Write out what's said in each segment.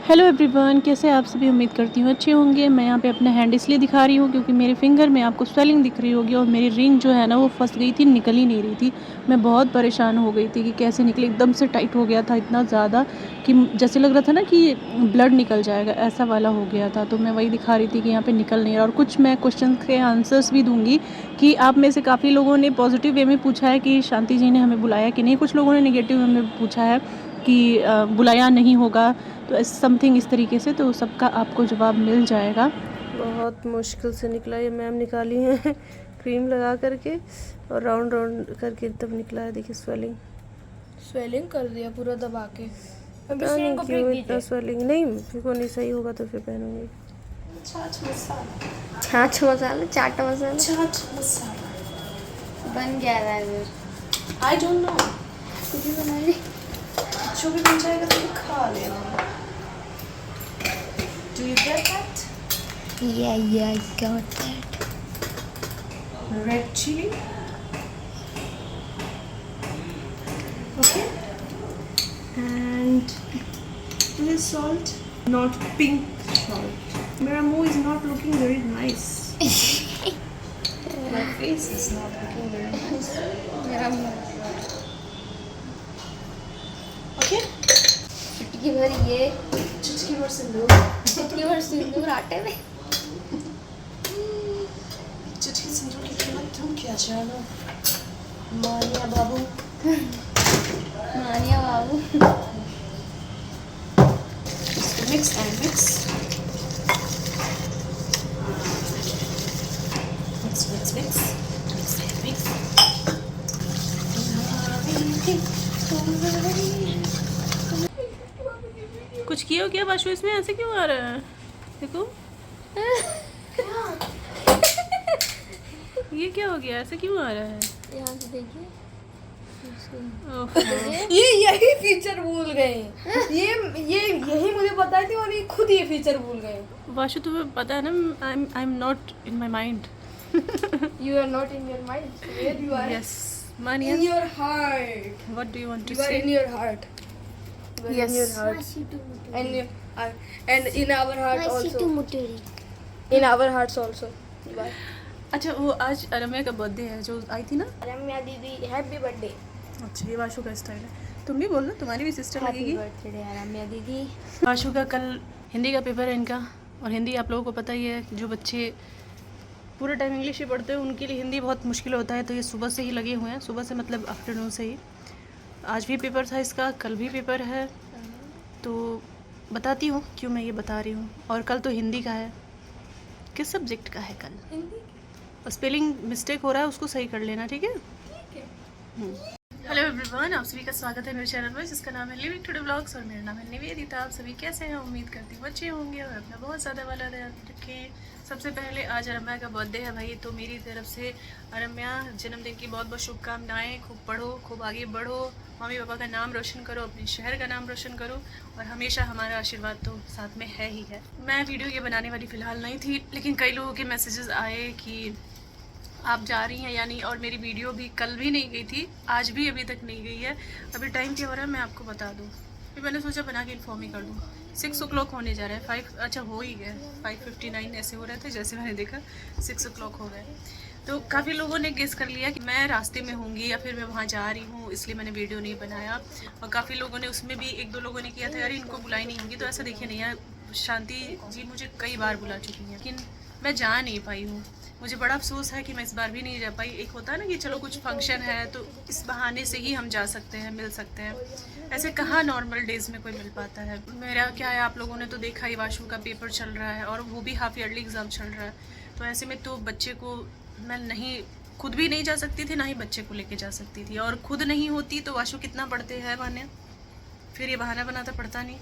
Hello everyone, कैसे आप सभी। उम्मीद करती हूँ अच्छे होंगे। मैं यहाँ पे अपना हैंड इसलिए दिखा रही हूँ क्योंकि मेरे फिंगर में आपको स्वेलिंग दिख रही होगी और मेरी रिंग जो है ना वो फंस गई थी, निकल ही नहीं रही थी। मैं बहुत परेशान हो गई थी कि कैसे निकले। एकदम से टाइट हो गया था इतना ज़्यादा कि जैसे लग रहा था ना कि ब्लड निकल जाएगा, ऐसा वाला हो गया था। तो मैं वही दिखा रही थी कि यहाँ पर निकल नहीं रहा। और कुछ मैं क्वेश्चन के आंसर्स भी दूँगी कि आप में से काफ़ी लोगों ने पॉजिटिव वे में पूछा है कि शांति जी ने हमें बुलाया कि नहीं, कुछ लोगों ने निगेटिव वे में पूछा है कि बुलाया नहीं होगा, तो समथिंग इस तरीके से। तो सबका आपको जवाब मिल जाएगा। बहुत मुश्किल से निकला ये मैम निकाली है क्रीम लगा करके और राउंड राउंड करके तब निकला है। देखिए स्वेलिंग कर दिया पूरा दबा के। पता नहीं क्यों इतना स्वेलिंग। नहीं फिर को नहीं सही होगा तो फिर पहनूंगी। छाछ मसाला छाछ मसाला, चाट मसाला, छाछ मसाला बन गया है। आई डोंट नो, कुछ भी बनाइए, जो भी बन जाएगा तो खा लेना। Do you get that? Yeah, I got that. Red chili. Okay. And this salt, not pink salt. मेरा मुंह is not looking very nice. My face is not looking very nice. मेरा मुंह Okay. चुटकी भर ये, चुटकी भर सिंदूर, चुटकी भर सिंदूर आटे में। चुटकी सिंदूर की कीमत तुम क्या जानो, मानिया बाबू। मानिया बाबू। Mix and mix. Mix. कुछ किया हो क्या बाशु? इसमें ऐसे क्यों आ रहा है? देखो ये क्या हो गया, ऐसे क्यों आ रहा है? यहाँ से देखिए। ये यही फीचर भूल गए। ये यही मुझे पता थी और ये खुद ये फीचर भूल गए। बाशु तुम्हें पता है ना, I am not in my mind. You are not in your mind. Where you are? Yes मानिया, In your heart. What do you want to You are से? in your heart. You are Yes. in your heart. And in our heart also. In our hearts also. You are. अच्छा, वो आज रम्या का birthday है जो आई थी ना। रम्या दीदी हैप्पी बर्थडे। अच्छा, ये बाशु का स्टाइल है। तुम भी बोल लो, तुम्हारी भी सिस्टर लगेगी। बर्थडे रम्या दीदी। बाशु का कल हिंदी का पेपर है इनका, और हिंदी आप लोगों को पता ही है, जो बच्चे पूरे टाइम इंग्लिश ही पढ़ते हैं उनके लिए हिंदी बहुत मुश्किल होता है। तो ये सुबह से ही लगे हुए हैं, सुबह से मतलब आफ्टरनून से ही। आज भी पेपर था इसका, कल भी पेपर है। तो बताती हूँ क्यों मैं ये बता रही हूँ। और कल तो हिंदी का है। किस सब्जेक्ट का है कल? हिंदी। और स्पेलिंग मिस्टेक हो रहा है, उसको सही कर लेना, ठीक है? हेलो एवरीवन, आप सभी का स्वागत है मेरे चैनल में जिसका नाम है लिविंग टुडे व्लॉग्स, और मेरा नाम है निवेदिता। आप सभी कैसे हैं? उम्मीद करती हूँ अच्छे होंगे और अपना बहुत ज़्यादा वाला ध्यान रखें। सबसे पहले आज रम्या का बर्थडे है भाई, तो मेरी तरफ से रम्या जन्मदिन की बहुत बहुत शुभकामनाएं। खूब पढ़ो, खूब आगे बढ़ो, मम्मी पापा का नाम रोशन करो, अपने शहर का नाम रोशन करो, और हमेशा हमारा आशीर्वाद तो साथ में है ही है। मैं वीडियो ये बनाने वाली फ़िलहाल नहीं थी, लेकिन कई लोगों के मैसेजेस आए कि आप जा रही हैं या नहीं, और मेरी वीडियो भी कल भी नहीं गई थी, आज भी अभी तक नहीं गई है। अभी टाइम क्या हो रहा है मैं आपको बता दूँ। फिर मैंने सोचा बना के इन्फॉर्म ही कर दूँ। 6 o'clock होने जा रहा है। 5 अच्छा हो ही गया, 5:59 ऐसे हो रहे थे, जैसे मैंने देखा 6 o'clock हो गए। तो काफ़ी लोगों ने गेस कर लिया कि मैं रास्ते में होंगी या फिर मैं वहाँ जा रही हूँ, इसलिए मैंने वीडियो नहीं बनाया। और काफ़ी लोगों ने उसमें भी 1-2 लोगों ने किया था यार इनको बुलाई नहीं होगी। तो ऐसा देखिए नहीं यार, शांति जी मुझे कई बार बुला चुकी हैं, लेकिन मैं जा नहीं पाई हूँ। मुझे बड़ा अफसोस है कि मैं इस बार भी नहीं जा पाई। एक होता है ना कि चलो कुछ फंक्शन है तो इस बहाने से ही हम जा सकते हैं, मिल सकते हैं। ऐसे कहाँ नॉर्मल डेज़ में कोई मिल पाता है। मेरा क्या है, आप लोगों ने तो देखा ही, वाशु का पेपर चल रहा है और वो भी हाफ ईयरली एग्ज़ाम चल रहा है। तो ऐसे में तो बच्चे को मैं नहीं, खुद भी नहीं जा सकती थी, ना ही बच्चे को लेके जा सकती थी। और खुद नहीं होती तो वाशु कितना पढ़ते हैं बहाने, फिर ये बहाना बनाता पढ़ता नहीं।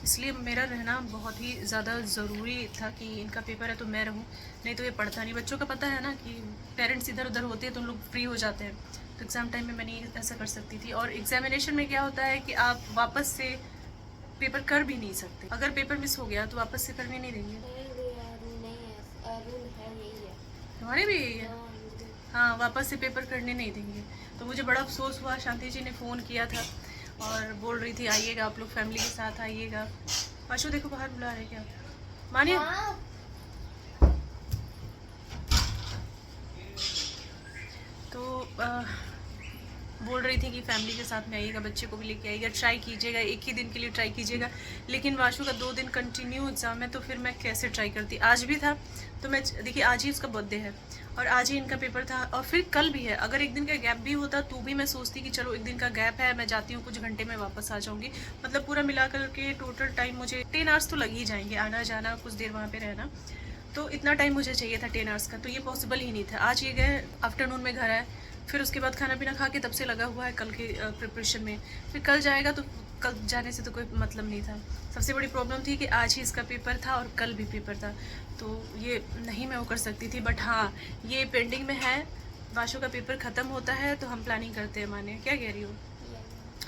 इसलिए मेरा रहना बहुत ही ज़्यादा ज़रूरी था कि इनका पेपर है तो मैं रहूं, नहीं तो ये पढ़ता नहीं। बच्चों का पता है ना कि पेरेंट्स इधर उधर होते हैं तो उन लोग फ्री हो जाते हैं। तो एग्ज़ाम टाइम में मैं नहीं ऐसा कर सकती थी। और एग्जामिनेशन में क्या होता है कि आप वापस से पेपर कर भी नहीं सकते। अगर पेपर मिस हो गया तो वापस से करने नहीं देंगे। तुम्हारे भी यही है? हाँ, वापस से पेपर करने नहीं देंगे। तो मुझे बड़ा अफसोस हुआ। शांति जी ने फ़ोन किया था और बोल रही थी आइएगा आप लोग, फैमिली के साथ आइएगा। आशु देखो बाहर बुला रहे क्या मानिया। तो बोल रही थी कि फैमिली के साथ में आइएगा, बच्चे को भी लेके आइएगा, ट्राई कीजिएगा, एक ही दिन के लिए ट्राई कीजिएगा। लेकिन वाशु का 2 दिन कंटिन्यू एग्ज़ाम है, तो फिर मैं कैसे ट्राई करती। आज भी था तो मैं देखिए, आज ही उसका बर्थडे है और आज ही इनका पेपर था और फिर कल भी है। अगर एक दिन का गैप भी होता तो भी मैं सोचती कि चलो एक दिन का गैप है, मैं जाती हूँ, कुछ घंटे में वापस आ जाऊँगी। मतलब पूरा मिला कर के टोटल टाइम मुझे 10 आवर्स तो लग ही जाएंगे, आना जाना, कुछ देर वहाँ पर रहना, तो इतना टाइम मुझे चाहिए था 10 आवर्स का। तो ये पॉसिबल ही नहीं था। आज ये गए, आफ्टरनून में घर आए, फिर उसके बाद खाना पीना खा के तब से लगा हुआ है कल के प्रिपरेशन में। फिर कल जाएगा तो कल जाने से तो कोई मतलब नहीं था। सबसे बड़ी प्रॉब्लम थी कि आज ही इसका पेपर था और कल भी पेपर था, तो ये नहीं मैं वो कर सकती थी। बट हाँ, ये पेंडिंग में है। वाशु का पेपर ख़त्म होता है तो हम प्लानिंग करते हैं। माने क्या कह रही हो?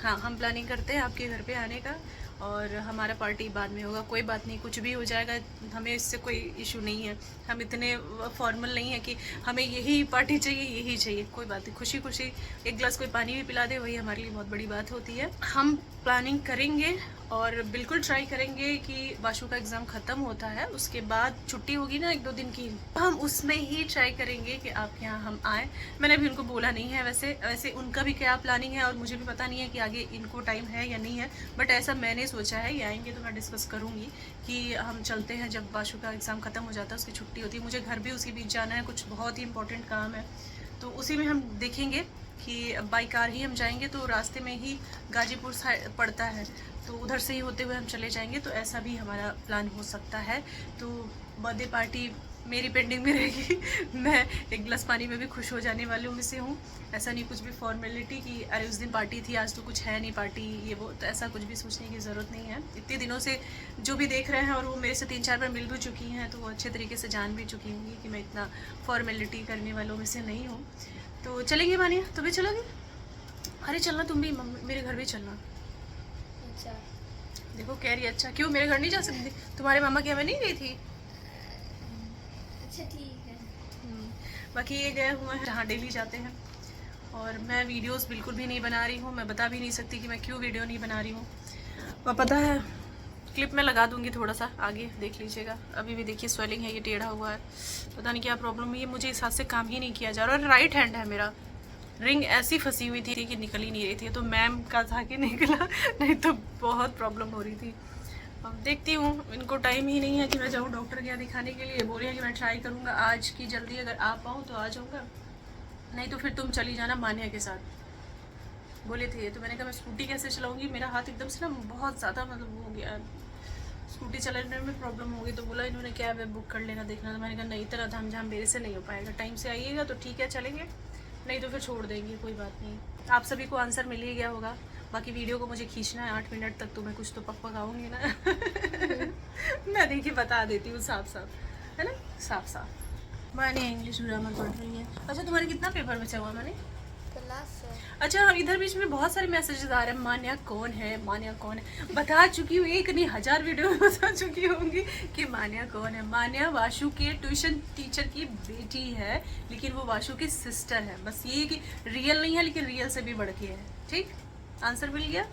हाँ, हम प्लानिंग करते हैं आपके घर पे आने का और हमारा पार्टी बाद में होगा। कोई बात नहीं, कुछ भी हो जाएगा, हमें इससे कोई इशू नहीं है। हम इतने फॉर्मल नहीं है कि हमें यही पार्टी चाहिए, यही चाहिए। कोई बात नहीं, खुशी खुशी एक गिलास कोई पानी भी पिला दे, वही हमारे लिए बहुत बड़ी बात होती है। हम प्लानिंग करेंगे और बिल्कुल ट्राई करेंगे कि वाशु का एग्ज़ाम ख़त्म होता है, उसके बाद छुट्टी होगी ना 1-2 दिन की, हम उसमें ही ट्राई करेंगे कि आपके यहाँ हम आएँ। मैंने अभी उनको बोला नहीं है, वैसे उनका भी क्या प्लानिंग है और मुझे भी पता नहीं है कि आगे इनको टाइम है या नहीं है। बट ऐसा मैंने सोचा है, ये आएंगे तो मैं डिस्कस करूँगी कि हम चलते हैं। जब वाशु का एग्ज़ाम ख़त्म हो जाता है, उसकी छुट्टी होती है, मुझे घर भी उसी बीच जाना है, कुछ बहुत ही इंपॉर्टेंट काम है, तो उसी में हम देखेंगे कि बाई कार ही हम जाएंगे। तो रास्ते में ही गाजीपुर साइड पड़ता है, तो उधर से ही होते हुए हम चले जाएंगे। तो ऐसा भी हमारा प्लान हो सकता है। तो बर्थडे पार्टी मेरी पेंडिंग में रहेगी। मैं एक गिलास पानी में भी खुश हो जाने वालों में से हूँ। ऐसा नहीं कुछ भी फॉर्मेलिटी कि अरे उस दिन पार्टी थी, आज तो कुछ है नहीं पार्टी, ये वो, तो ऐसा कुछ भी सोचने की ज़रूरत नहीं है। इतने दिनों से जो भी देख रहे हैं और वो मेरे से 3-4 बार मिल भी चुकी हैं, तो वो अच्छे तरीके से जान भी चुकी होंगी कि मैं इतना फॉर्मेलिटी करने वालों में से नहीं हूँ। तो चलेंगे मानिया, तुम भी चलोगी? अरे चलना, तुम भी मेरे घर भी चलना। अच्छा, देखो कह रही अच्छा, क्यों मेरे घर नहीं जा सकती? तुम्हारे मामा के यहाँ नहीं गई थी? अच्छा ठीक है। बाकी ये गए हुए हैं जहाँ डेली जाते हैं और मैं वीडियोस बिल्कुल भी नहीं बना रही हूँ। मैं बता भी नहीं सकती कि मैं क्यों वीडियो नहीं बना रही हूँ। और पता है, क्लिप में लगा दूंगी थोड़ा सा आगे, देख लीजिएगा। अभी भी देखिए स्वेलिंग है, ये टेढ़ा हुआ है, पता नहीं क्या प्रॉब्लम है। ये मुझे इस हाथ से काम ही नहीं किया जा रहा। और राइट हैंड है मेरा, रिंग ऐसी फंसी हुई थी कि निकल ही नहीं रही थी। तो मैम का था कि निकला, नहीं तो बहुत प्रॉब्लम हो रही थी। अब देखती हूँ, इनको टाइम ही नहीं है कि मैं जाऊँ डॉक्टर के यहाँ दिखाने के लिए। बोल रही है कि मैं ट्राई करूँगा आज की जल्दी, अगर आ पाऊँ तो आ जाऊँगा, नहीं तो फिर तुम चली जाना मान्या के साथ, बोले थे। तो मैंने कहा मैं स्कूटी कैसे चलाऊँगी, मेरा हाथ एकदम से ना बहुत ज़्यादा मतलब हो गया, स्कूटी चलाने में प्रॉब्लम होगी। तो बोला इन्होंने कैब वेब बुक कर लेना, देखना। तो मैंने कहा नहीं, इतना धाम झाम मेरे से नहीं हो पाएगा। टाइम से आइएगा तो ठीक है चलेंगे, नहीं तो फिर छोड़ देंगे, कोई बात नहीं। आप सभी को आंसर मिल ही गया होगा। बाकी वीडियो को मुझे खींचना है 8 मिनट तक, तो मैं कुछ तो पकाऊंगी ना। मैं देखिए बता देती हूँ साफ साफ, है ना, साफ साफ। माने इंग्लिश ग्रामर पढ़ रही है। अच्छा, तुम्हारे कितना पेपर बचा हुआ माने? अच्छा, हम इधर बीच में बहुत सारे मैसेजेस आ रहे हैं, मान्या कौन है, मान्या कौन है। बता चुकी हूँ, एक नहीं 1000 वीडियो में बता चुकी होंगी कि मान्या कौन है। मान्या वाशु के ट्यूशन टीचर की बेटी है, लेकिन वो वाशु की सिस्टर है। बस ये कि रियल नहीं है, लेकिन रियल से भी बढ़ के है। ठीक, आंसर मिल गया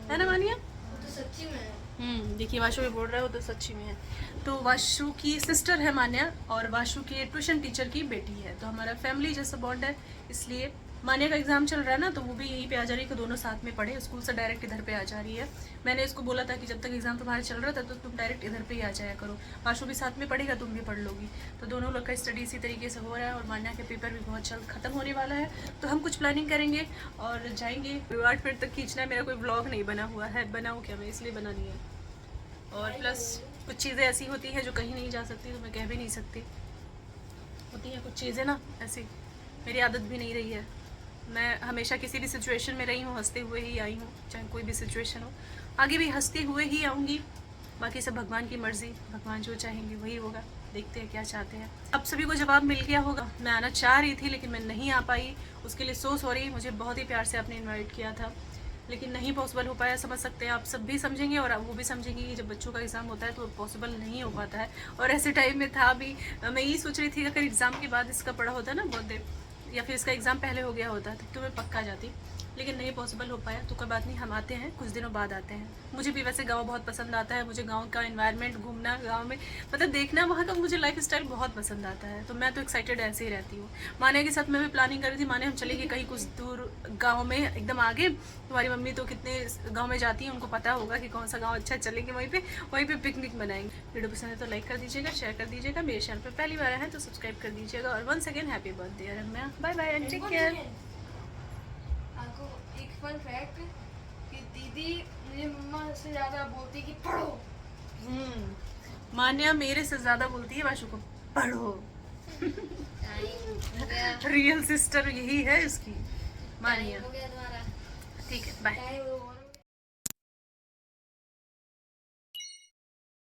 है ना मान्या? तो सच्ची में है। देखिए वाशु भी बोल रहा है वो तो सच्ची में है। तो वाशु की सिस्टर है मान्या और वाशु के ट्यूशन टीचर की बेटी है। तो हमारा फैमिली जैसा बॉन्ड है। इसलिए मान्या का एग्जाम चल रहा है ना, तो वो भी यहीं पे आ जा रही है कि दोनों साथ में पढ़े। स्कूल से डायरेक्ट इधर पे आ जा रही है। मैंने इसको बोला था कि जब तक एग्जाम तुम्हारा चल रहा था तो तुम डायरेक्ट इधर पे ही आ जाया करो, वाशु भी साथ में पढ़ेगा, तुम भी पढ़ लोगी। तो दोनों लोग का स्टडी इसी तरीके से हो रहा है और मान्या के पेपर भी बहुत जल्द खत्म होने वाला है। तो हम कुछ प्लानिंग करेंगे और जाएंगे। 8 मिनट तक खींचना है। मेरा कोई ब्लॉग नहीं बना हुआ है, बनाऊँ क्या मैं, इसलिए बना नहीं है। और प्लस कुछ चीज़ें ऐसी होती हैं जो कहीं नहीं जा सकती, तो मैं कह भी नहीं सकती। होती हैं कुछ चीज़ें ना ऐसी, मेरी आदत भी नहीं रही है। मैं हमेशा किसी भी सिचुएशन में रही हूँ, हंसते हुए ही आई हूँ, चाहे कोई भी सिचुएशन हो। आगे भी हंसते हुए ही आऊँगी। बाकी सब भगवान की मर्ज़ी, भगवान जो चाहेंगे वही होगा। देखते हैं क्या चाहते हैं। अब सभी को जवाब मिल गया होगा। मैं आना चाह रही थी लेकिन मैं नहीं आ पाई, उसके लिए सो सॉरी। मुझे बहुत ही प्यार से आपने इन्वाइट किया था, लेकिन नहीं पॉसिबल हो पाया। समझ सकते हैं, आप सब भी समझेंगे और वो भी समझेंगे कि जब बच्चों का एग्ज़ाम होता है तो पॉसिबल नहीं हो पाता है। और ऐसे टाइम में था भी, मैं यही सोच रही थी अगर एग्ज़ाम के बाद इसका पढ़ा होता ना बर्थडे, या फिर इसका एग्ज़ाम पहले हो गया होता तो मैं पक्का जाती। लेकिन नहीं पॉसिबल हो पाया, तो कोई बात नहीं, हम आते हैं, कुछ दिनों बाद आते हैं। मुझे भी वैसे गांव बहुत पसंद आता है, मुझे गांव का एनवायरनमेंट, घूमना गांव में मतलब देखना, वहाँ का मुझे लाइफ स्टाइल बहुत पसंद आता है। तो मैं तो एक्साइटेड ऐसे ही रहती हूँ। माने के साथ मैं भी प्लानिंग कर रही थी, माने हम चलेंगे कहीं कुछ दूर गाँव में एकदम आगे। तुम्हारी मम्मी तो कितने गाँव में जाती है, उनको पता होगा कि कौन सा गाँव अच्छा, चलेंगे वहीं पे पिकनिक मनाएंगे। वीडियो पसंद है तो लाइक कर दीजिएगा, शेयर कर दीजिएगा, मेरे चैनल पर पहली बार है तो सब्सक्राइब कर दीजिएगा, और once again happy birthday Ramya. Bye bye and take care. आपको एक फन फैक्ट कि दीदी मुझे मम्मा से ज्यादा बोलती कि पढ़ो। मान्या मेरे से ज्यादा बोलती है वाशु को, पढ़ो। रियल सिस्टर यही है इसकी, मान्या। हो गया तुम्हारा ठीक है, बाय। टाइम